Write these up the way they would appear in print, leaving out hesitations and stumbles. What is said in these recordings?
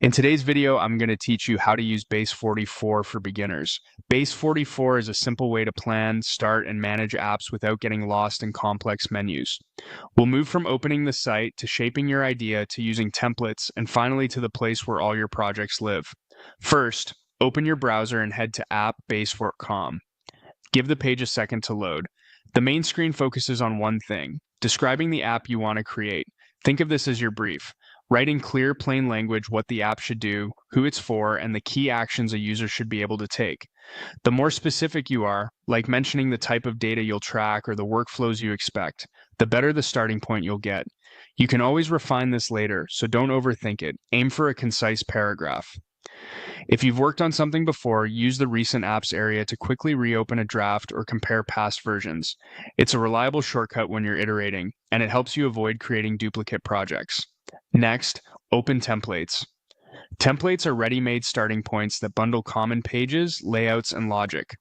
In today's video, I'm going to teach you how to use Base44 for beginners. Base44 is a simple way to plan, start, and manage apps without getting lost in complex menus. We'll move from opening the site to shaping your idea to using templates and finally to the place where all your projects live. First, open your browser and head to app.base4.com. Give the page a second to load. The main screen focuses on one thing, describing the app you want to create. Think of this as your brief. Write in clear, plain language what the app should do, who it's for, and the key actions a user should be able to take. The more specific you are, like mentioning the type of data you'll track or the workflows you expect, the better the starting point you'll get. You can always refine this later, so don't overthink it. Aim for a concise paragraph. If you've worked on something before, use the Recent Apps area to quickly reopen a draft or compare past versions. It's a reliable shortcut when you're iterating, and it helps you avoid creating duplicate projects. Next, open templates. Templates are ready-made starting points that bundle common pages, layouts, and logic.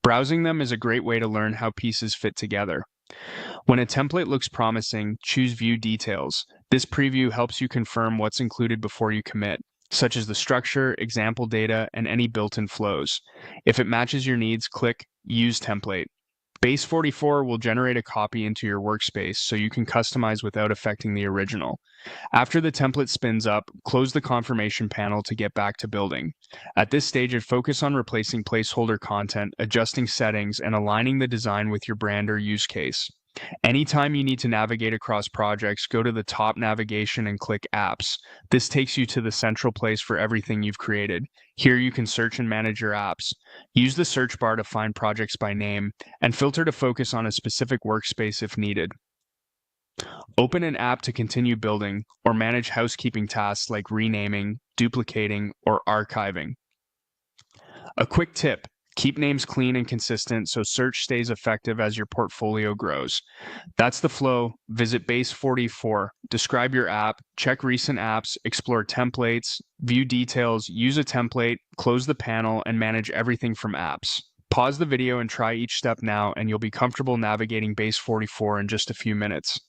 Browsing them is a great way to learn how pieces fit together. When a template looks promising, choose View Details. This preview helps you confirm what's included before you commit, such as the structure, example data, and any built-in flows. If it matches your needs, click Use Template. Base44 will generate a copy into your workspace so you can customize without affecting the original. After the template spins up, close the confirmation panel to get back to building. At this stage, focus on replacing placeholder content, adjusting settings, and aligning the design with your brand or use case. Anytime you need to navigate across projects, go to the top navigation and click Apps. This takes you to the central place for everything you've created. Here you can search and manage your apps. Use the search bar to find projects by name, and filter to focus on a specific workspace if needed. Open an app to continue building, or manage housekeeping tasks like renaming, duplicating, or archiving. A quick tip: keep names clean and consistent so search stays effective as your portfolio grows. That's the flow. Visit Base44, describe your app, check recent apps, explore templates, view details, use a template, close the panel, and manage everything from apps. Pause the video and try each step now, and you'll be comfortable navigating Base44 in just a few minutes.